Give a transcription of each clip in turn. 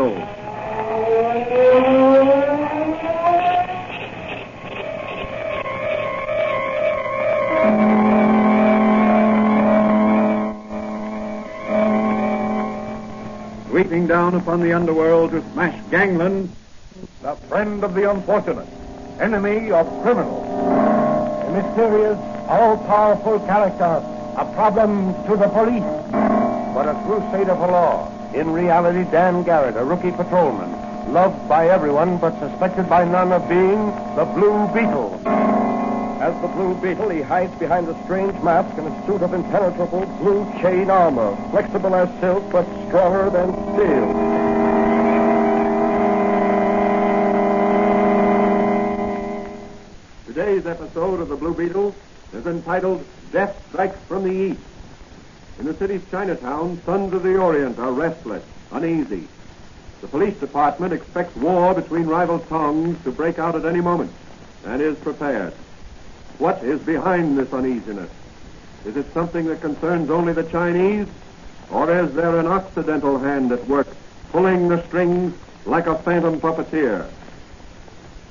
Beetles. Sweeping down upon the underworld to smash gangland, the friend of the unfortunate, enemy of criminals. A mysterious, all-powerful character, a problem to the police, but a crusader for law. In reality, Dan Garrett, a rookie patrolman, loved by everyone but suspected by none of being the Blue Beetle. As the Blue Beetle, he hides behind a strange mask and a suit of impenetrable blue chain armor, flexible as silk but stronger than steel. Today's episode of the Blue Beetle is entitled Death Strikes from the East. In the city's Chinatown, sons of the Orient are restless, uneasy. The police department expects war between rival tongues to break out at any moment and is prepared. What is behind this uneasiness? Is it something that concerns only the Chinese? Or is there an Occidental hand at work, pulling the strings like a phantom puppeteer?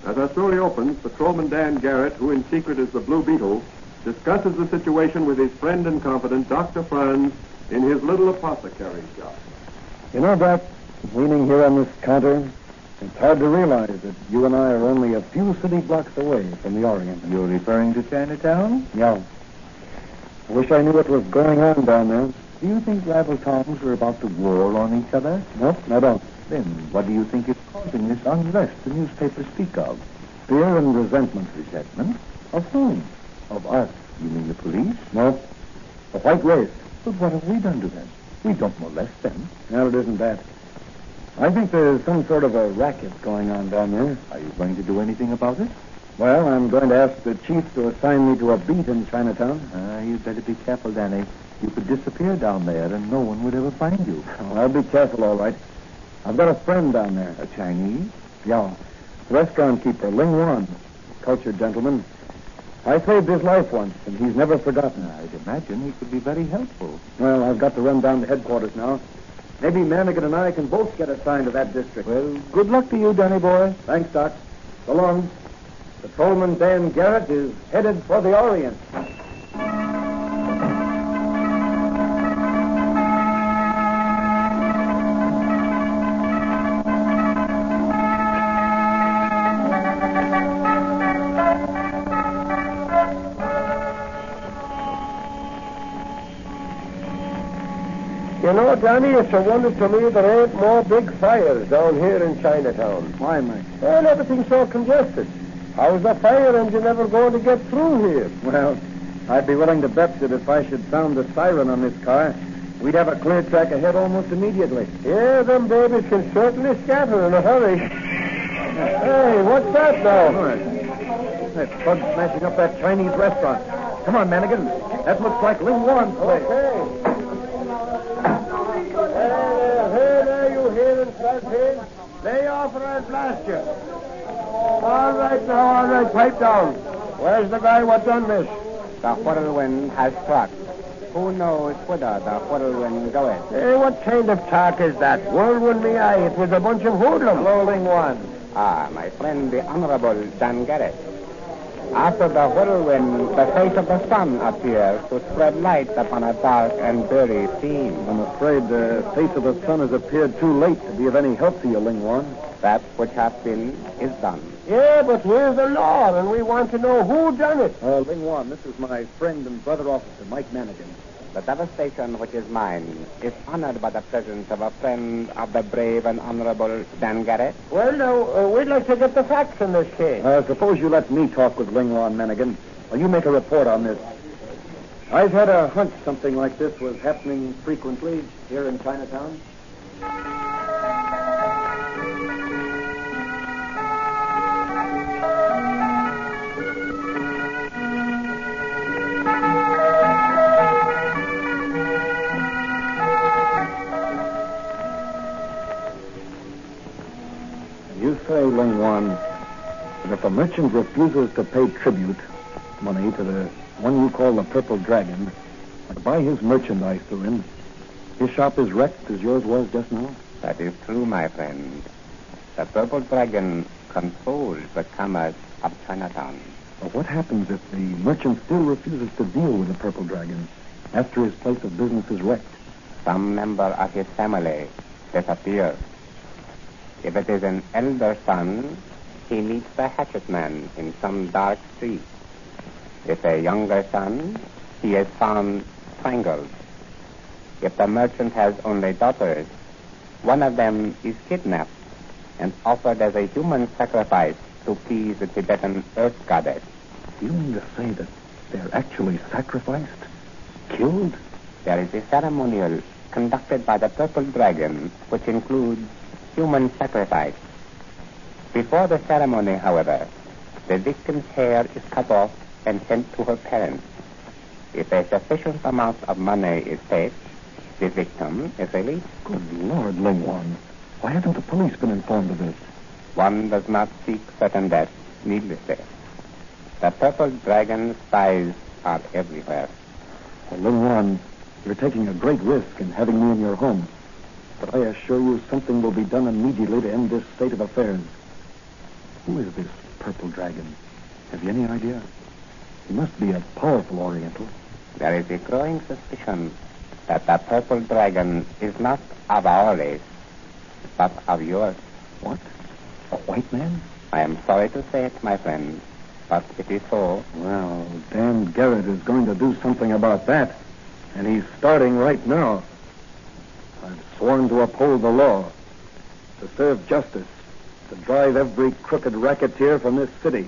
As our story opens, Patrolman Dan Garrett, who in secret is the Blue Beetle, discusses the situation with his friend and confidant, Dr. Franz, in his little apothecary shop. You know, Doc, leaning here on this counter, it's hard to realize that you and I are only a few city blocks away from the Orient. You're referring to Chinatown? Yeah. I wish I knew what was going on down there. Do you think rival towns are about to war on each other? Nope, I don't. Then what do you think is causing this unrest the newspapers speak of? Fear and resentment. Resentment? Of whom? Of us. You mean the police? No. The white race. But what have we done to them? We don't molest them. No, it isn't that. I think there's some sort of a racket going on down there. Are you going to do anything about it? Well, I'm going to ask the chief to assign me to a beat in Chinatown. You'd better be careful, Danny. You could disappear down there and no one would ever find you. Oh, I'll be careful, all right. I've got a friend down there. A Chinese? Yeah. Restaurant keeper, Ling Wan. Cultured gentleman. I saved his life once, and he's never forgotten. I'd imagine he could be very helpful. Well, I've got to run down to headquarters now. Maybe Manigan and I can both get assigned to that district. Well, good luck to you, Danny boy. Thanks, Doc. So long. Patrolman Dan Garrett is headed for the Orient. You know, Johnny, it's a wonder to me there ain't more big fires down here in Chinatown. Why, Mike? Well, everything's so congested. How's the fire engine ever going to get through here? Well, I'd be willing to bet that if I should sound the siren on this car, we'd have a clear track ahead almost immediately. Yeah, them babies can certainly scatter in a hurry. Hey, what's that now? That bug smashing up that Chinese restaurant. Come on, Manigan. That looks like Ling Wan's place. Okay. Hey there, you hearing, Flathead? Lay off or I'll blast you. All right, pipe down. Where's the guy what done this? The whirlwind has struck. Who knows whither the whirlwind goeth? Hey, what kind of talk is that? Whirlwind me eye, it was a bunch of hoodlums. Hello, Ling Wan. Ah, my friend, the Honorable Dan Garrett. After the whirlwind, the face of the sun appears to spread light upon a dark and dreary scene. I'm afraid the face of the sun has appeared too late to be of any help to you, Ling Wan. That which hath been is done. Yeah, but we're the law, and we want to know who done it. Ling Wan, this is my friend and brother officer, Mike Manigan. The devastation which is mine is honored by the presence of a friend of the brave and honorable Dan Garrett. Well, now, we'd like to get the facts in this case. Suppose you let me talk with Ling Wan, Manigan. Well, you make a report on this. I've had a hunch something like this was happening frequently here in Chinatown. You say, Ling Wan, that if a merchant refuses to pay tribute money to the one you call the Purple Dragon, and buy his merchandise through him, his shop is wrecked as yours was just now? That is true, my friend. The Purple Dragon controls the commerce of Chinatown. Well, what happens if the merchant still refuses to deal with the Purple Dragon after his place of business is wrecked? Some member of his family disappears. If it is an elder son, he meets the hatchet man in some dark street. If a younger son, he is found strangled. If the merchant has only daughters, one of them is kidnapped and offered as a human sacrifice to appease the Tibetan earth goddess. Do you mean to say that they're actually sacrificed? Killed? There is a ceremonial conducted by the Purple Dragon, which includes human sacrifice. Before the ceremony, however, the victim's hair is cut off and sent to her parents. If a sufficient amount of money is paid, the victim is released. Good Lord, Lingwan. Why haven't the police been informed of this? One does not seek certain death needlessly. The Purple Dragon spies are everywhere. Well, Lingwan, you're taking a great risk in having me in your home. But I assure you something will be done immediately to end this state of affairs. Who is this Purple Dragon? Have you any idea? He must be a powerful Oriental. There is a growing suspicion that the Purple Dragon is not of our race, but of yours. What? A white man? I am sorry to say it, my friend, but it is so. Well, Dan Garrett is going to do something about that. And he's starting right now. I've sworn to uphold the law, to serve justice, to drive every crooked racketeer from this city.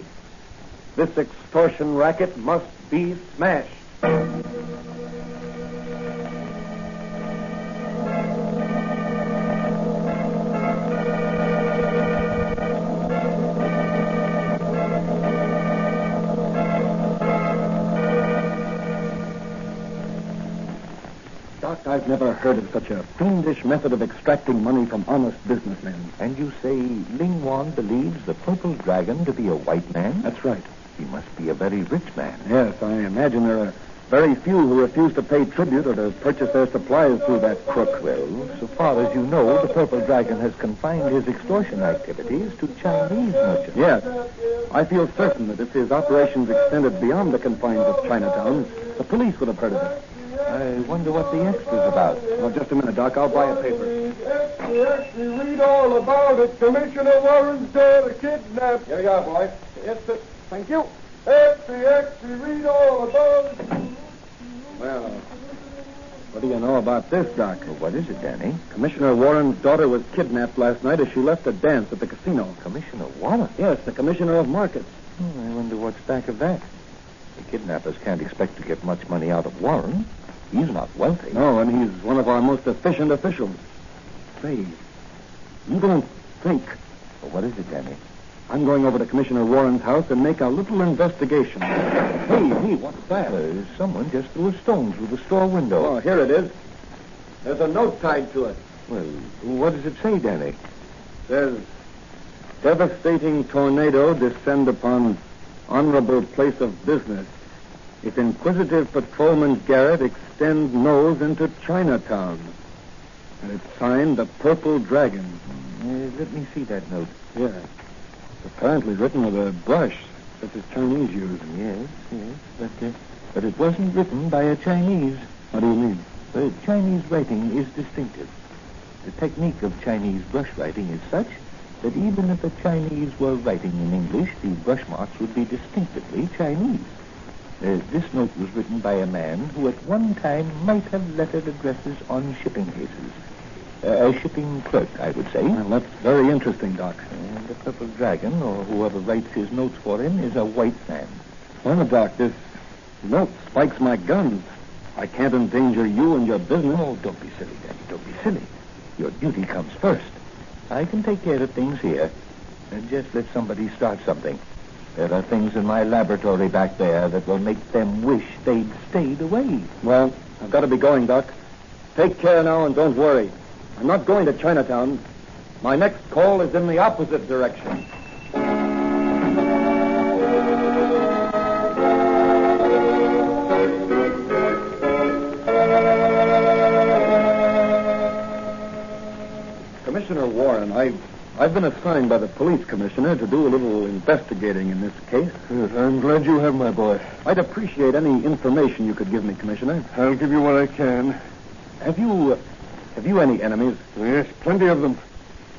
This extortion racket must be smashed. Doc, I've never heard of such a fiendish method of extracting money from honest businessmen. And you say Ling Wan believes the Purple Dragon to be a white man? That's right. He must be a very rich man. Yes, I imagine there are very few who refuse to pay tribute or to purchase their supplies through that crook. Well, so far as you know, the Purple Dragon has confined his extortion activities to Chinese merchants. Yes. I feel certain that if his operations extended beyond the confines of Chinatown, the police would have heard of it. I wonder what the extra's about. Oh, just a minute, Doc. I'll buy a paper. Read all about it. Commissioner Warren's daughter kidnapped. Here you are, boy. Yes, sir. Thank you. Read all about it. Well, what do you know about this, Doc? Well, what is it, Danny? Commissioner Warren's daughter was kidnapped last night as she left a dance at the casino. Commissioner Warren? Yes, the commissioner of markets. I wonder what's back of that. The kidnappers can't expect to get much money out of Warren. He's not wealthy. No, and he's one of our most efficient officials. Say, you don't think... Well, what is it, Danny? I'm going over to Commissioner Warren's house and make a little investigation. Hey, what's that? Someone just threw a stone through the store window. Oh, here it is. There's a note tied to it. Well, what does it say, Danny? Says, devastating tornado descend upon honorable place of business. If inquisitive patrolman Garrett extend nose into Chinatown. And it's signed the Purple Dragon. Let me see that note. Yeah. It's apparently written with a brush, such as Chinese use. Yes. But it wasn't written by a Chinese. What do you mean? The Chinese writing is distinctive. The technique of Chinese brush writing is such that even if the Chinese were writing in English, the brush marks would be distinctively Chinese. This note was written by a man who at one time might have lettered addresses on shipping cases. A shipping clerk, I would say. Well, that's very interesting, Doc. And the Purple Dragon, or whoever writes his notes for him, is a white man. Well, Doc, this note spikes my guns. I can't endanger you and your business. Oh, don't be silly, Danny. Don't be silly. Your duty comes first. I can take care of things here. And just let somebody start something. There are things in my laboratory back there that will make them wish they'd stayed away. Well, I've got to be going, Doc. Take care now and don't worry. I'm not going to Chinatown. My next call is in the opposite direction. Commissioner Warren, I've been assigned by the police commissioner to do a little investigating in this case. Yes, I'm glad you have, my boy. I'd appreciate any information you could give me, Commissioner. I'll give you what I can. Have you any enemies? Yes, plenty of them.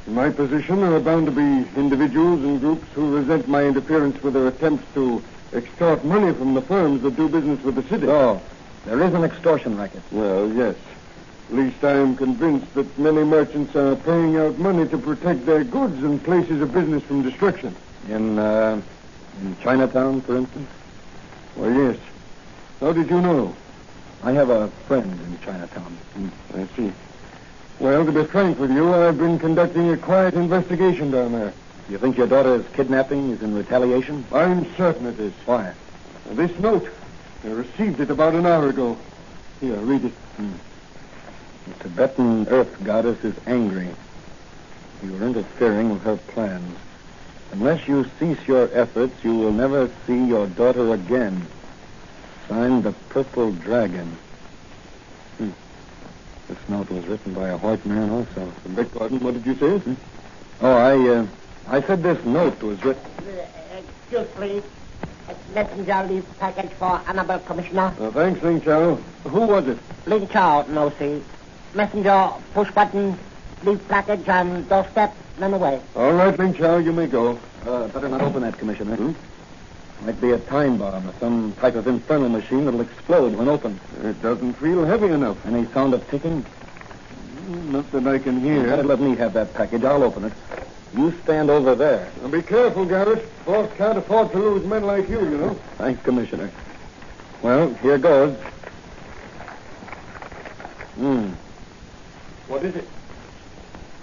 In my position, there are bound to be individuals and groups who resent my interference with their attempts to extort money from the firms that do business with the city. Oh, there is an extortion racket. Well, yes. At least I am convinced that many merchants are paying out money to protect their goods and places of business from destruction. In Chinatown, for instance? Why, yes. How did you know? I have a friend in Chinatown. I see. Well, to be frank with you, I've been conducting a quiet investigation down there. You think your daughter's kidnapping is in retaliation? I'm certain it is. Why? This note. I received it about an hour ago. Here, read it. The Tibetan Earth Goddess is angry. You are interfering with her plans. Unless you cease your efforts, you will never see your daughter again. Signed, the Purple Dragon. This note was written by a white man also. Beg pardon, what did you say? Oh, I said this note was written... Excuse, please. Messenger leave package for Honorable Commissioner. Thanks, Ling Chao. Who was it? Ling Chao, no see. Messenger, push button, leave package on doorstep, run away. All right, Ling Chao, you may go. Better not open that, Commissioner. Might be a time bomb or some type of infernal machine that'll explode when opened. It doesn't feel heavy enough. Any sound of ticking? Not that I can hear. Better let me have that package. I'll open it. You stand over there. Now be careful, Garrett. Boss can't afford to lose men like you know. Thanks, Commissioner. Well, here goes. What is it?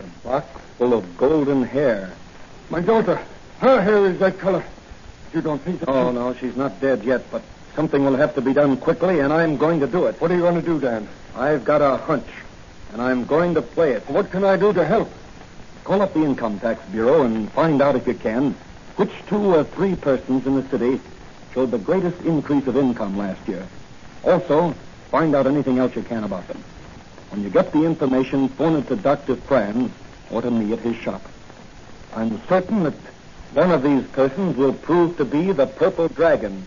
A box full of golden hair. My daughter. Her hair is that color. You don't think that... Oh, no, she's not dead yet, but something will have to be done quickly, and I'm going to do it. What are you going to do, Dan? I've got a hunch, and I'm going to play it. What can I do to help? Call up the Income Tax Bureau and find out, if you can, which 2 or 3 persons in the city showed the greatest increase of income last year. Also, find out anything else you can about them. When you get the information, phone it to Dr. Franz or to me at his shop. I'm certain that one of these persons will prove to be the Purple Dragon.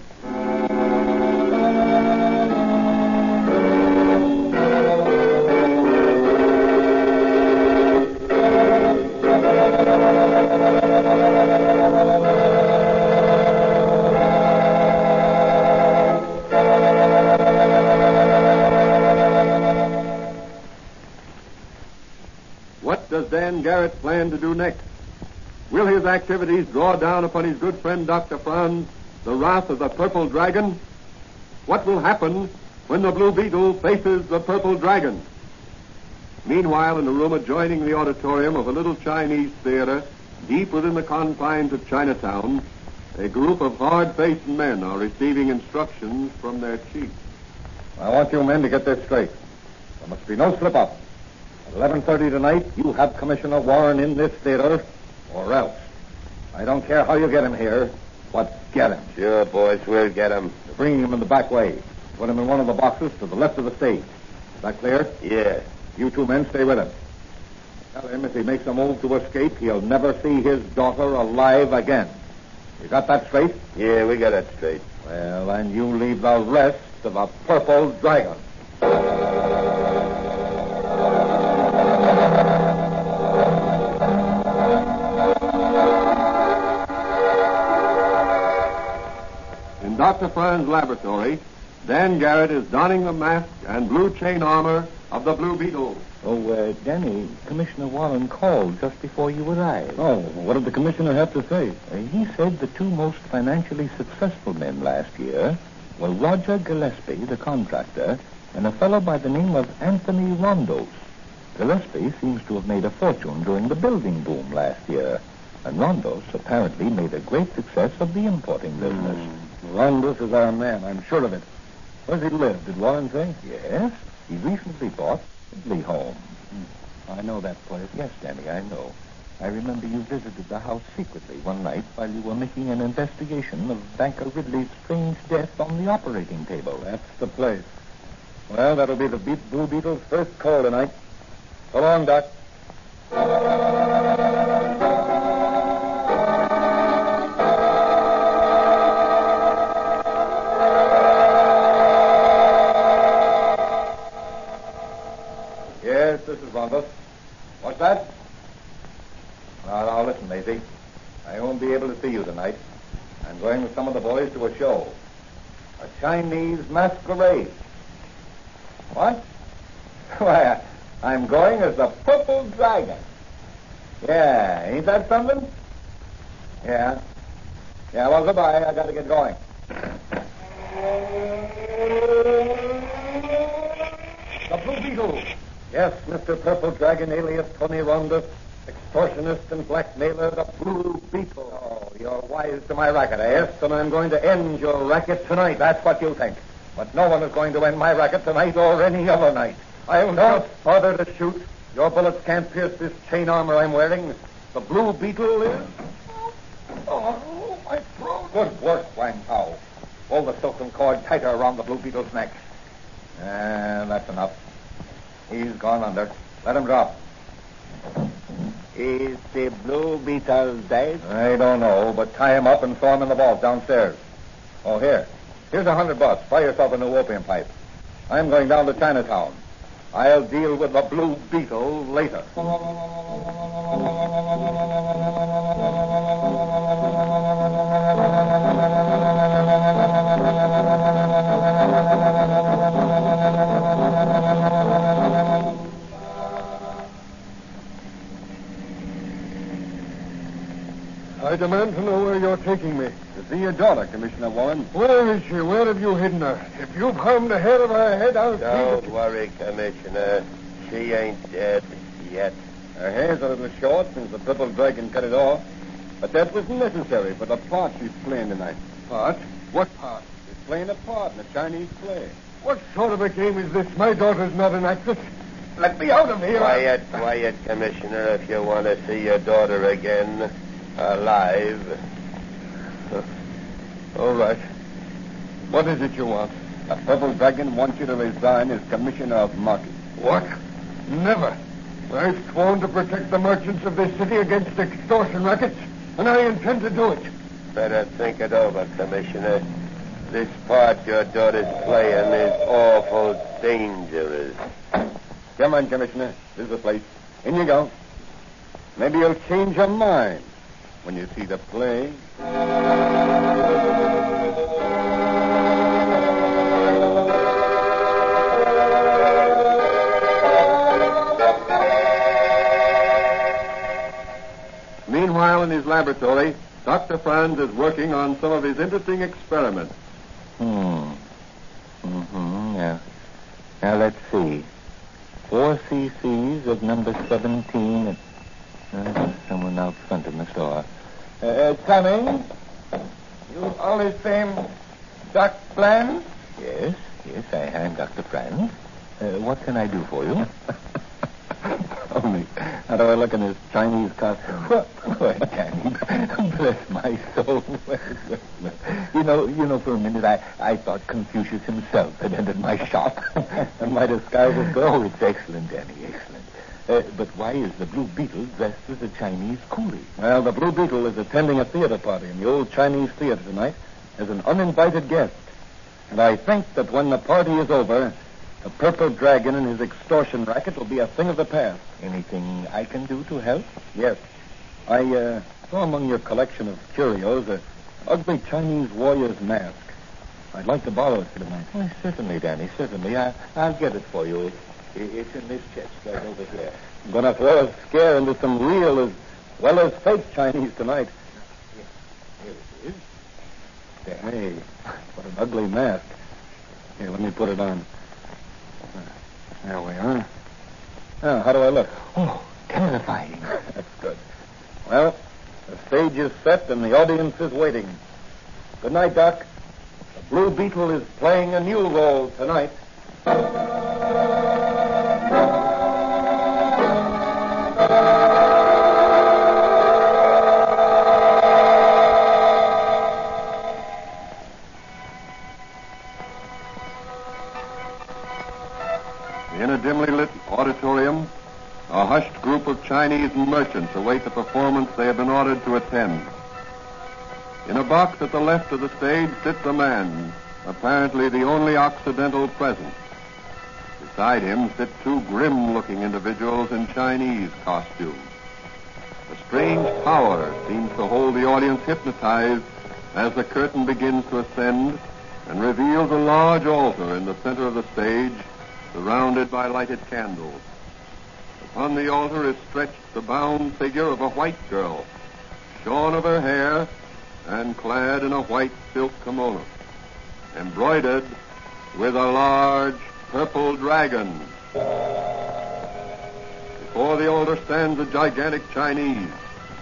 What does Dan Garrett plan to do next? Will his activities draw down upon his good friend Dr. Franz the wrath of the Purple Dragon? What will happen when the Blue Beetle faces the Purple Dragon? Meanwhile, in a room adjoining the auditorium of a little Chinese theater deep within the confines of Chinatown, a group of hard-faced men are receiving instructions from their chief. I want you men to get this straight. There must be no slip-up. At 11:30 tonight, you have Commissioner Warren in this theater, or else. I don't care how you get him here, but get him. Sure, boys, we'll get him. You're bringing him in the back way. Put him in one of the boxes to the left of the stage. Is that clear? Yeah. You 2 men stay with him. Tell him if he makes a move to escape, he'll never see his daughter alive again. You got that straight? Yeah, we got that straight. Well, and you leave the rest to the Purple Dragon. In Dr. Franz's laboratory, Dan Garrett is donning the mask and blue chain armor of the Blue Beetle. Oh, Danny, Commissioner Warren called just before you arrived. Oh, what did the commissioner have to say? He said the 2 most financially successful men last year were Roger Gillespie, the contractor, and a fellow by the name of Anthony Rondos. Gillespie seems to have made a fortune during the building boom last year, and Rondos apparently made a great success of the importing business. Rondos is our man, I'm sure of it. Where does he live, did Warren say? Yes, he recently bought Ridley Home. I know that place. Yes, Danny, I know. I remember you visited the house secretly one night while you were making an investigation of Banker Ridley's strange death on the operating table. That's the place. Well, that'll be the Blue Beetle's first call tonight. So long, Doc. Yes, this is Rondus. What's that? Now, listen, Maisie. I won't be able to see you tonight. I'm going with some of the boys to a show. A Chinese masquerade. What? Why, I'm going as the Purple Dragon. Yeah, ain't that something? Yeah. Yeah, well, goodbye. I got to get going. The Blue Beetle. Yes, Mr. Purple Dragon, alias Tony Rondus, extortionist and blackmailer, the Blue Beetle. Oh, you're wise to my racket, yes, and I'm going to end your racket tonight. That's what you think. But no one is going to end my racket tonight or any other night. I'll not bother to shoot. Your bullets can't pierce this chain armor I'm wearing. The Blue Beetle is... Oh, my throat. Good work, Wang Pao. Pull the silken cord tighter around the Blue Beetle's neck. That's enough. He's gone under. Let him drop. Is the Blue Beetle dead? I don't know, but tie him up and throw him in the vault downstairs. Oh, here. Here's $100. Buy yourself a new opium pipe. I'm going down to Chinatown. I'll deal with the Blue Beetle later. I demand to know where you're taking me. To see your daughter, Commissioner Warren. Where is she? Where have you hidden her? If you've harmed the hair of her head, I'll... Don't worry, Commissioner. She ain't dead yet. Her hair's a little short since the Purple Dragon cut it off. But that was necessary for the part she's playing tonight. Part? What part? She's playing a part in a Chinese play. What sort of a game is this? My daughter's not an actress. Let me out of here. Quiet, Commissioner, if you want to see your daughter again alive. All right. What is it you want? The Purple Dragon wants you to resign as Commissioner of Markets. What? Never. I've sworn to protect the merchants of this city against extortion rackets, and I intend to do it. Better think it over, Commissioner. This part your daughter's playing is awful dangerous. Come on, Commissioner. This is the place. In you go. Maybe you'll change your mind when you see the play. Meanwhile, in his laboratory, Dr. Franz is working on some of his interesting experiments. Yeah. Now, let's see. 4 cc's of number 17. Someone out front in the store. Coming. You always same Doc Franz? Yes, I am Dr. Franz. What can I do for you? Only, how do I look in this Chinese costume? Why, Danny, bless my soul. You know, for a minute I thought Confucius himself had entered my shop. And my disguise is good. Oh, it's excellent, Danny, excellent. But why is the Blue Beetle dressed as a Chinese coolie? Well, the Blue Beetle is attending a theater party in the old Chinese theater tonight as an uninvited guest. And I think that when the party is over, the Purple Dragon and his extortion racket will be a thing of the past. Anything I can do to help? Yes. I saw among your collection of curios an ugly Chinese warrior's mask. I'd like to borrow it for tonight. Oh, certainly, Danny, certainly. I'll get it for you. It's in this chest right over here. I'm going to throw a scare into some real as well as fake Chinese tonight. Here it is. There. Hey, what an ugly mask. Here, let me put it on. There we are. Now, how do I look? Oh, terrifying. That's good. Well, the stage is set and the audience is waiting. Good night, Doc. The Blue Beetle is playing a new role tonight. In a dimly lit auditorium, a hushed group of Chinese merchants await the performance they have been ordered to attend. In a box at the left of the stage sits a man, apparently the only Occidental present. Beside him sit two grim-looking individuals in Chinese costume. A strange power seems to hold the audience hypnotized as the curtain begins to ascend and reveals a large altar in the center of the stage, surrounded by lighted candles. Upon the altar is stretched the bound figure of a white girl, shorn of her hair and clad in a white silk kimono, embroidered with a large purple dragon. Before the altar stands a gigantic Chinese,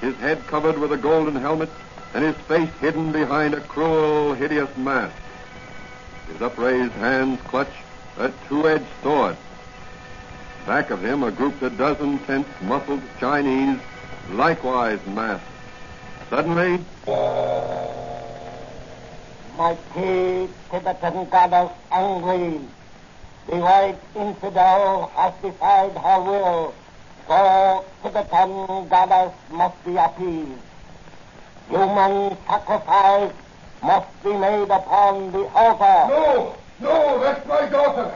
his head covered with a golden helmet and his face hidden behind a cruel, hideous mask. His upraised hands clutch a two-edged sword. Back of him are grouped a dozen tense, muscled Chinese, likewise masked. Suddenly, mighty Tibetan goddess angry, the white infidel has defied her will, so Tibetan goddess must be appeased. Human sacrifice must be made upon the altar. No, that's my daughter.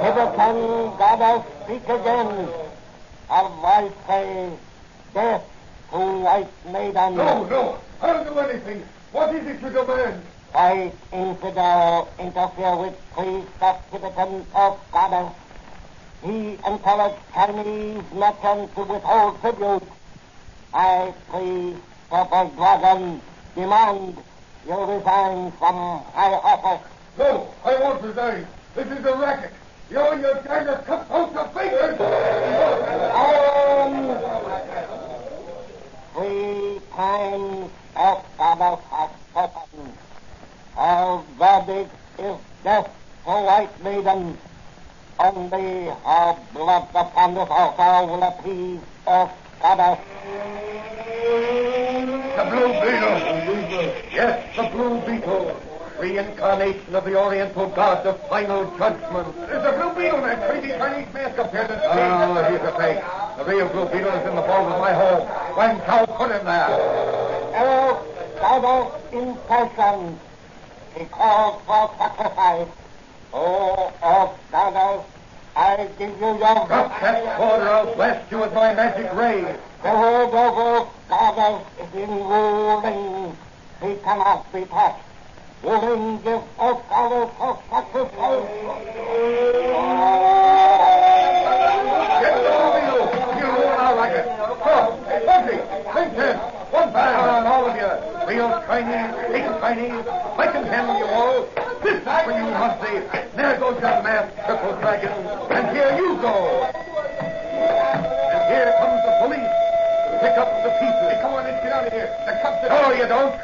Tibetan goddess speak again. Her voice says, death to white maiden. No, I'll do anything. What is it you demand? White infidel interfere with priest of Tibetan of goddess. He encouraged Chinese merchants to withhold tribute. I, priest Purple Dragon, demand you resign from high office. No, I won't resign. This is a racket. You and your gang of cut out the fingers. 3 times of goddess has spoken. Her verdict is death to white maiden. Only her blood upon this altar will appease earth goddess. The Blue Beetle. Yes, the Blue Beetle. Reincarnation of the Oriental God, the final judgment. There's a Blue Beetle, that crazy Chinese mask appeared in the stage. Oh, he's a fake. The real Blue Beetle is in the vault of my home. Wang Chao put him there. Earth goddess in person. He calls for sacrifice. Oh, Earth goddess, I give you your... Drop that sword or I'll blast you with my magic ray. The word of Earth goddess is in ruling. He cannot be touched. Ruling gives Earth goddess her sacrifice. Get the Blue Beetle. You ruin our racket. Come, Bugsy, Quinton, one band, all of you. Real Chinese, fake Chinese, I can handle you all. This is for you, Muncie. There goes your masked purple dragon, and here you go. And here comes the police to pick up the pieces. Hey, come on, let's get out of here. The cops are... Oh, you don't?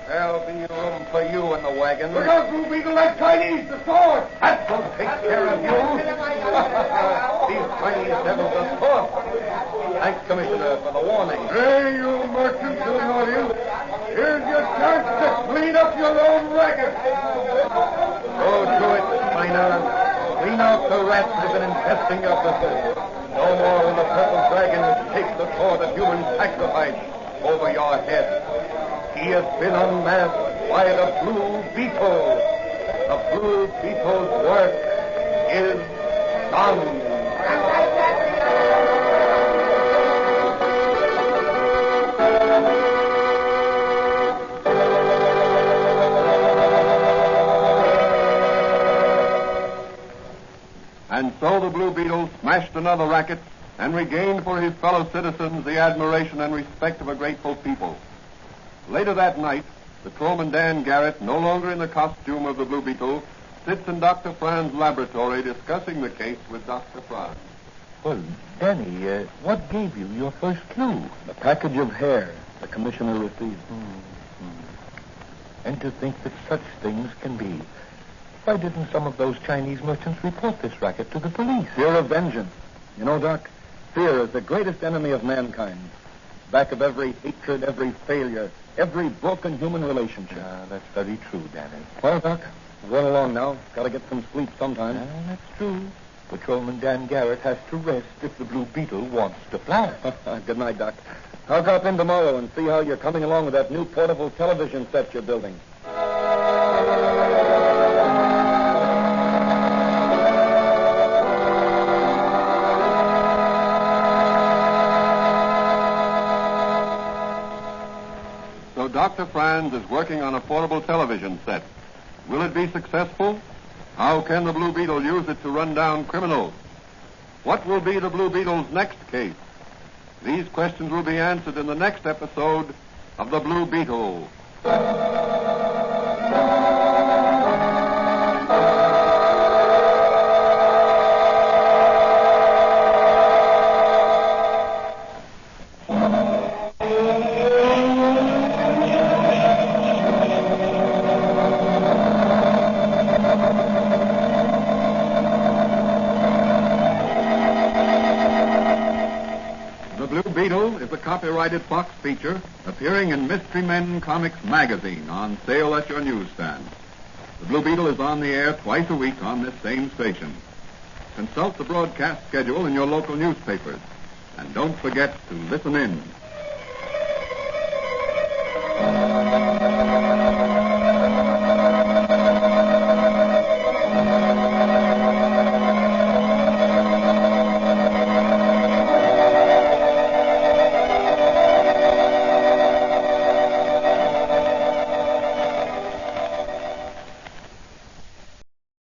There'll be room for you in the wagon. Look out, Blue Beetle, that Chinese, the sword. That will take care of you. These Chinese devils are soft. Thanks, Commissioner, for the warning. Hey, you merchants in the audience. Here's your chance to clean up your own racket. Go to it, Miner. Clean out the rats that have been infesting your business. No more will the purple dragon take the sword of human sacrifice over your head. He has been unmasked by the Blue Beetle. The Blue Beetle's work is done. And so the Blue Beetle smashed another racket and regained for his fellow citizens the admiration and respect of a grateful people. Later that night, the Commandant Garrett, no longer in the costume of the Blue Beetle, sits in Dr. Franz's laboratory discussing the case with Dr. Franz. Well, Danny, what gave you your first clue? The package of hair the commissioner received. And to think that such things can be. Why didn't some of those Chinese merchants report this racket to the police? Fear of vengeance. You know, Doc, fear is the greatest enemy of mankind. Back of every hatred, every failure, every broken human relationship. That's very true, Danny. Well, Doc, I'm going along now. Got to get some sleep sometime. That's true. Patrolman Dan Garrett has to rest if the Blue Beetle wants to fly. Good night, Doc. I'll drop in tomorrow and see how you're coming along with that new portable television set you're building. So Dr. Franz is working on a portable television set. Will it be successful? How can the Blue Beetle use it to run down criminals? What will be the Blue Beetle's next case? These questions will be answered in the next episode of The Blue Beetle. The Blue Beetle is a copyrighted Fox feature appearing in Mystery Men Comics magazine on sale at your newsstand. The Blue Beetle is on the air twice a week on this same station. Consult the broadcast schedule in your local newspapers. And don't forget to listen in.